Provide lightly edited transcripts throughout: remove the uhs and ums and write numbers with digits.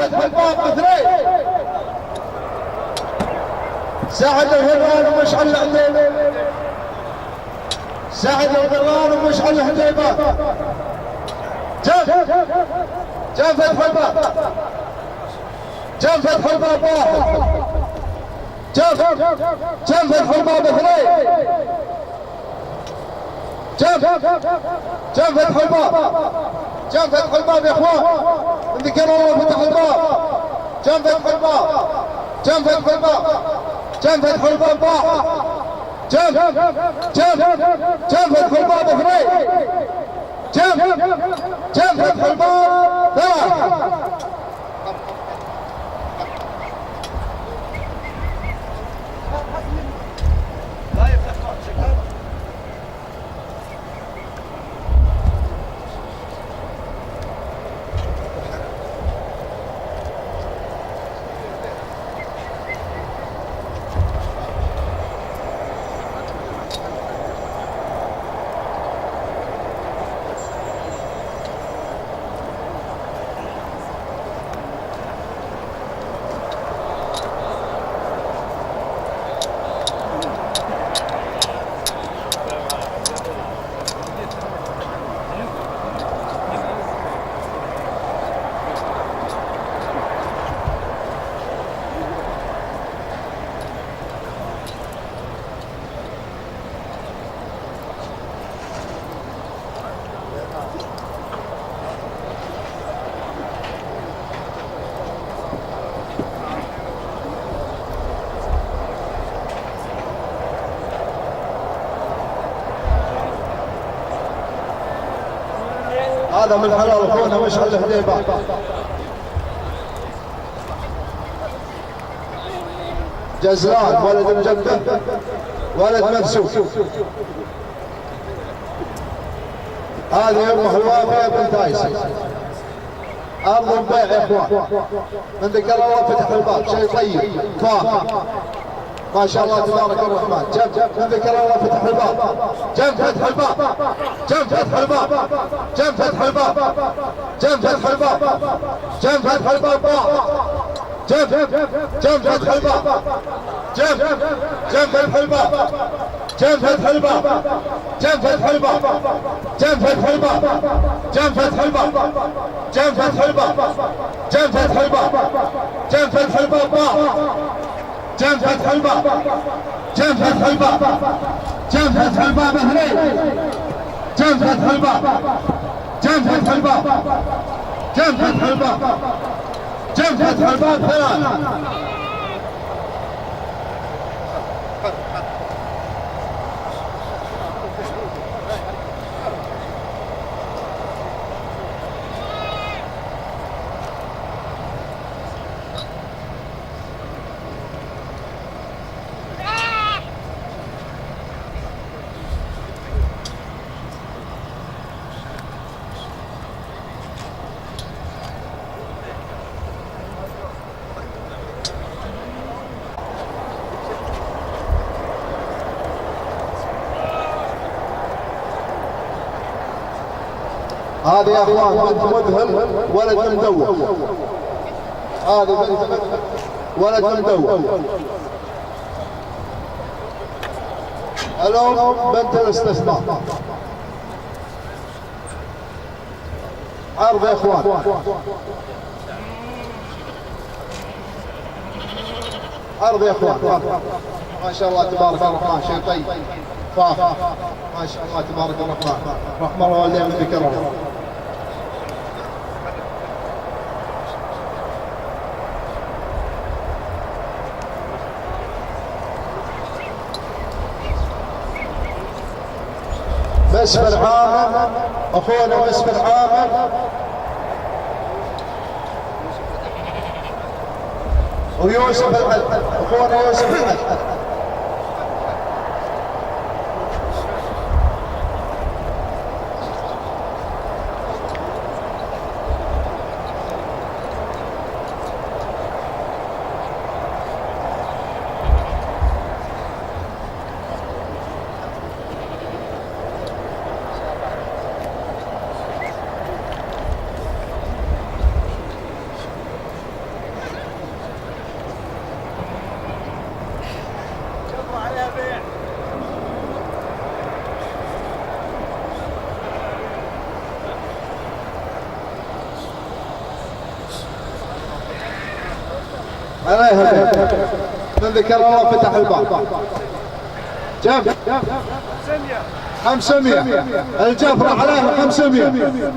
فتح الباب اثنين. سعد الهلال ومشعل الهديبة. سعد الهلال ومشعل الهديبة. جنب فتح الباب. جنب فتح الباب واحد. جنب فتح الباب اثنين. جنب فتح الباب. جنب فتح الباب يا اخوان. من ذكر الله فتح الباب. جنب فتح الباب. جنب فتح الباب. جنب فتح الباب واحد. جنب فتح الباب اثنين. جنب فتح الباب ثلاثة. هذا من حلال اخونا مشعل الهديبة. جزلان ولد مجدد ولد مبسوط. هذه ام حلوافه بنت ايسر. ارض البيع يا اخوان. من ذكر الله فتح الباب شيء طيب فاخر ما شاء الله تبارك الرحمن. من ذكر الله فتح الباب. فتح الباب. فتح الباب. فتح الباب. فتح الباب. فتح الباب فتح الباب. فتح الباب. فتح الباب. فتح الباب. فتح الباب. فتح الباب. فتح الباب. فتح الباب. فتح الباب. فتح الباب. فتح الباب. فتح الباب اثنين. فتح الباب. فتح الباب. فتح الباب. فتح الباب ثلاثة. هذه يا اخوان بنت مذهل ولد مدوخ. هذه بنت ولد مدوخ. الام بنت الاستثمار. عرض يا اخوان. عرض يا اخوان. ما شاء الله تبارك الرحمن شيء طيب فاخر ما شاء الله تبارك الرحمن. رحم الله والديهم من ذكرهم. مسفر عامر اخونا مسفر عامر ويوسف العلم. اخونا يوسف العلم. عليها من ذكر الله فتح الباب. كم؟ 500. الجفرة عليها 500.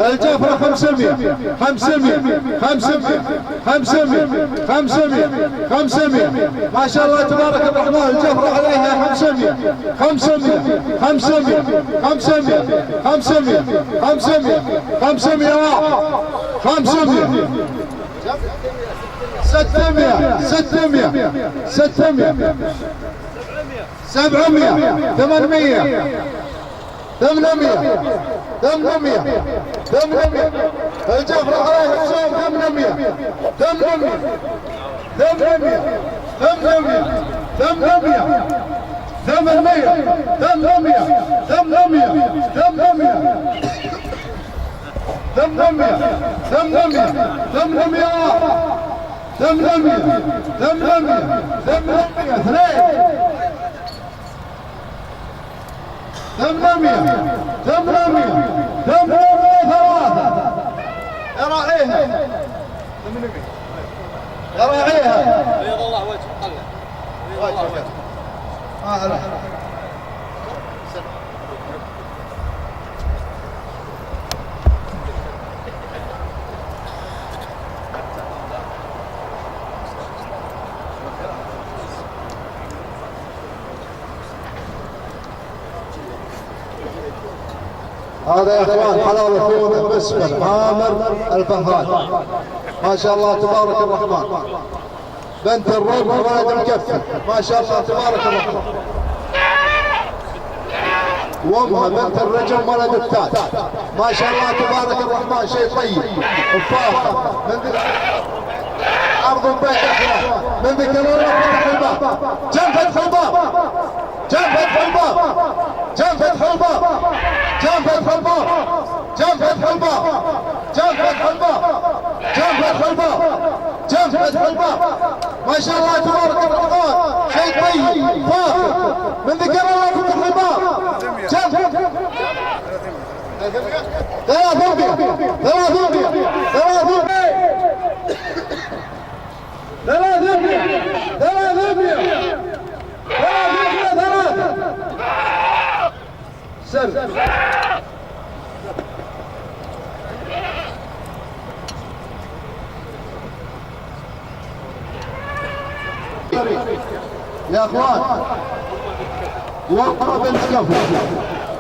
الجفرة 500. 500. 500. 500. 500. 500. ما شاء الله تبارك الرحمن. الجفرة عليها 500. 500. 500. 500. 500. 500. 500 500. 600. 600. 600. 700. 800. 800. 800. 800. الجفرة عليها 800. 800. 800. 800. 800. 800. 800. 800. 800. 800. 800. 800. 800. 800. 800. 800. يراعيها. يراعيها. بيض الله وجه قلة. بيض الله وجه. هذا يا اخوان حلال الثوم المسمن عامر الفهراني. ما شاء الله تبارك الرحمن. بنت الرب ولد مكفي. ما شاء الله تبارك الرحمن. وامها بنت الرجل ولد التاج. ما شاء الله تبارك الرحمن. شيء طيب وفاخر من ارض البيت يا اخوان. من ذكر الله فتح الباب. جنب فتح الباب. جنب فتح الباب. جنب فتح الباب. جنب فتح الباب. جنب فتح الباب. جنب فتح الباب. جنب فتح الباب. جنب فتح الباب. ما شاء الله تبارك الرحمن. شيء طيب فاخر من ذكر الله فتح الباب. جنب 300. 300. 300. يا اخوان وقرة بنت كفو.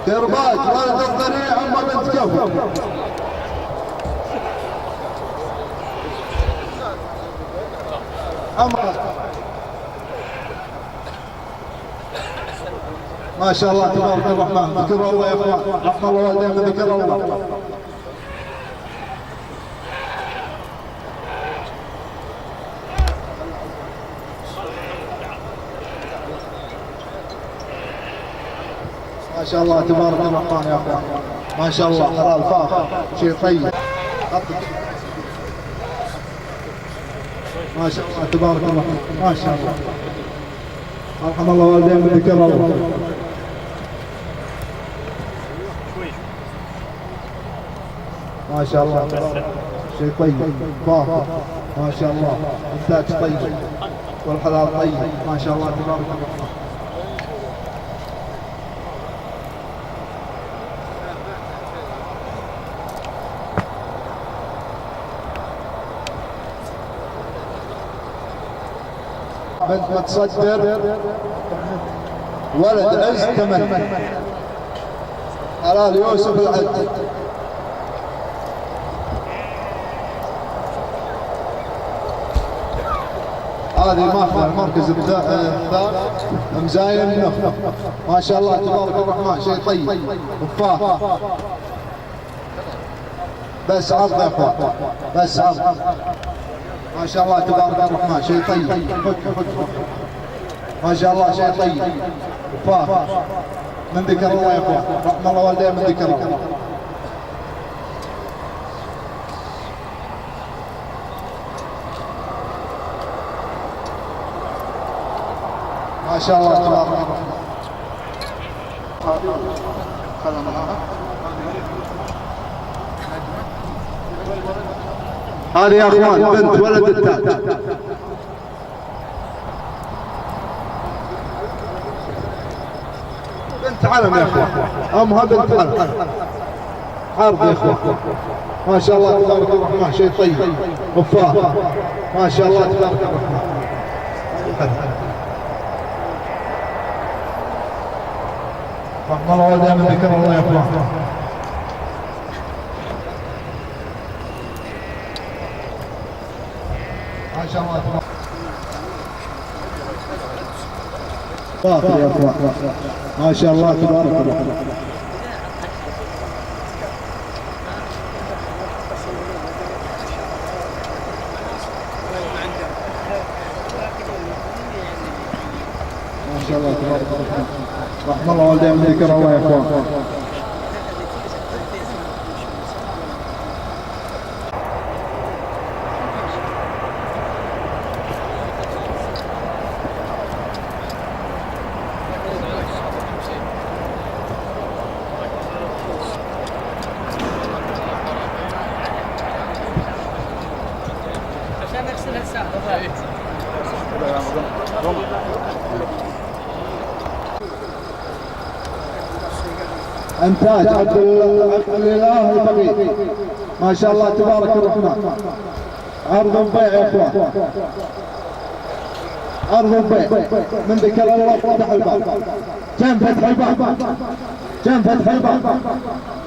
كرباج ولد الضريع ام بنت كفو. ما شاء الله تبارك الرحمن. ذكر الله يا اخوان. رحم الله والدينا ذكر الله. ما شاء الله تبارك الرحمن يا اخوان. ما شاء الله حلال فاخر شيء طيب. ما شاء الله تبارك الرحمن. ما شاء الله. رحم الله والدينا ذكر الله. ما شاء الله شيء طيب فاخر. ما شاء الله الذات طيب والحلال طيب. ما شاء الله تبارك الرحمن. بنت متصدر ولد عز 8. حلال يوسف العد. هذه ماخذ المركز الثالث مزاين النخل. ما شاء الله تبارك الرحمن. شيء طيب وفاخ. بس عرض يا اخوان. بس عرض. ما شاء الله تبارك الرحمن. شيء طيب. ما شاء الله شيء طيب وفاخر من ذكر الله يا اخوان. رحم الله والديه من ذكر الله. ما شاء الله تبارك الرحمن. هذه يا اخوان بنت ولد التاج. تعالوا يا اخوان هذا التعال عرض يا اخوان ما شاء الله تبارك الرحمن شيء طيب وفاه ما شاء الله تبارك الرحمن رحم الله دائما ذكر الله يا اخوان ما شاء الله تبارك يا اخوان ما شاء الله تبارك الله ما شاء الله تبارك الله رحم الله والديهم ذكر الله يا اخوان انتاج عبد الاله الفقيه ما شاء الله تبارك الرحمن عرض بيع يا اخوان عرض بيع من ذكر الله فتح الباب جنب فتح الباب جنب فتح الباب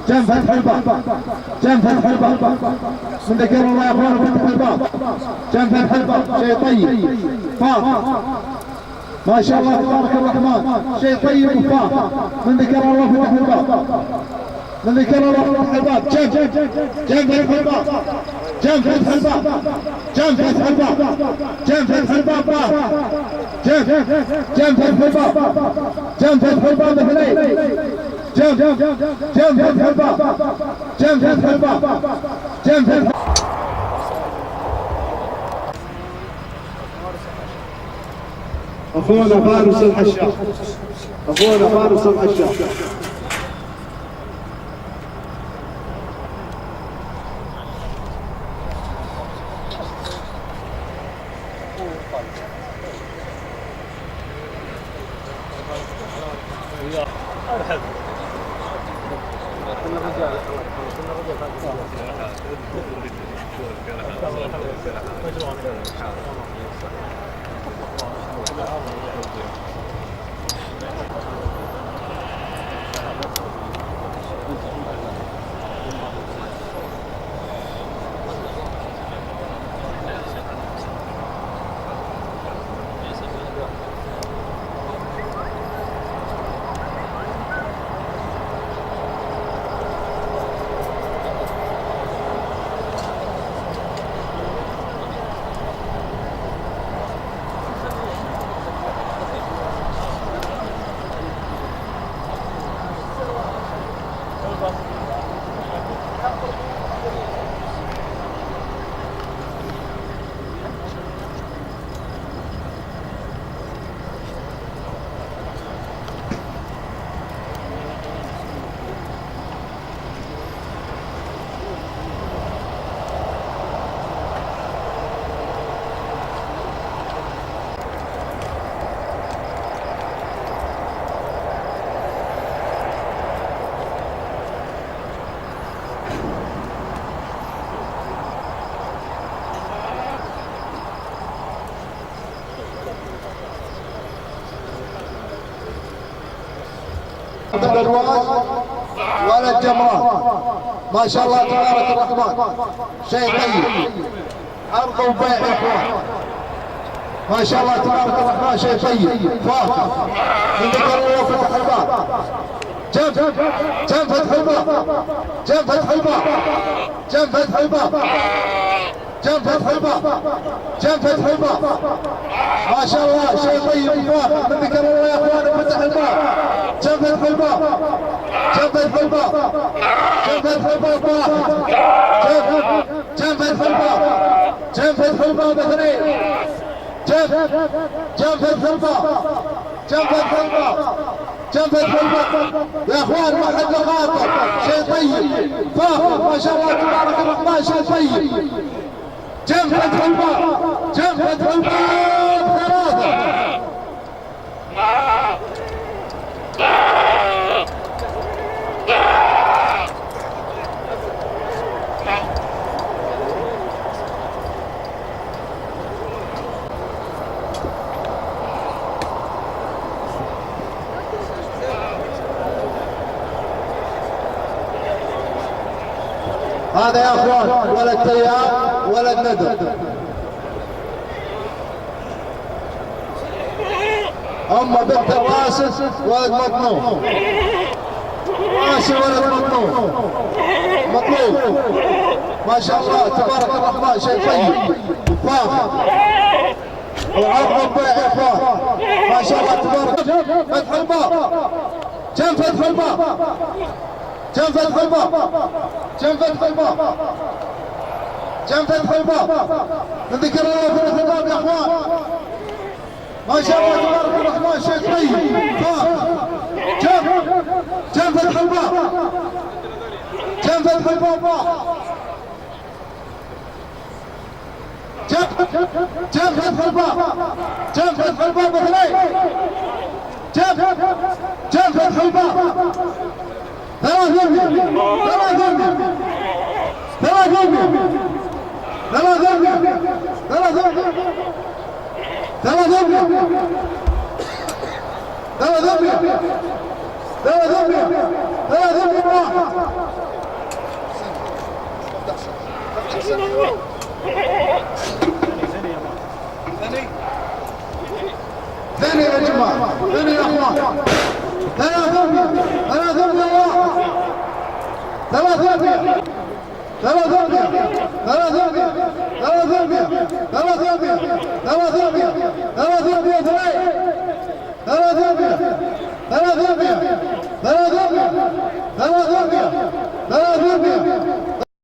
جنب فتح الباب جنب فتح الباب من ذكر الله يا اخوان فتح الباب جنب فتح الباب شيء طيب فاق ما شاء الله تبارك الرحمن شيء طيب وفاق من ذكر الله فتح الباب من ذكر الله فتح الباب جنب فتح الباب جنب فتح الباب جنب فتح الباب جنب فتح الباب جنب فتح الباب جنب فتح الباب اثنين جنب فتح الباب جنب فتح الباب جنب فتح اخونا فارس الحشاش اخونا فارس الحشاش الالواز ولا الجمرات ما شاء الله تبارك الرحمن شيء طيب عرض وبيع يا اخوان ما شاء الله تبارك الرحمن شيء طيب فاخر من ذكر الله فتح الباب جنب فتح الباب جنب فتح الباب جنب فتح الباب جنب فتح الباب جنب فتح الباب ما شاء الله شيء طيب فاخر من ذكر الله يا اخوان فتح الباب جنب فتح الباب جنب فتح الباب جنب فتح الباب واحد جنب فتح الباب جنب فتح الباب اثنين جنب فتح الباب جنب فتح الباب جنب فتح الباب يا اخوان ما حد خاطر شيء طيب فاخر ما شاء الله تبارك الرحمن شيء طيب جنب فتح الباب جنب فتح الباب ثلاثة هذا يا اخوان ولد تياب ولد ندر. أما بنت الراسس ولد مطلوب. راسي ولد مطلوب. مطلوب ما شاء الله تبارك الرحمن، شيء طيب فاخر وعرض البيع يا اخوان ما شاء الله تبارك. فتح الباب، كم فتح الباب، كم فتح الباب، كم فتح الباب، كم فتح الباب. نذكر الله فتح الباب يا اخوان ما شاء الله تبارك الرحمن، شيء طيب فاخر. كم فتح الباب، كم فتح الباب، كم فتح الباب، كم فتح الباب اثنين، كم فتح الباب 300 ثاني يا جماعة، ثاني يا اخوان، 300 300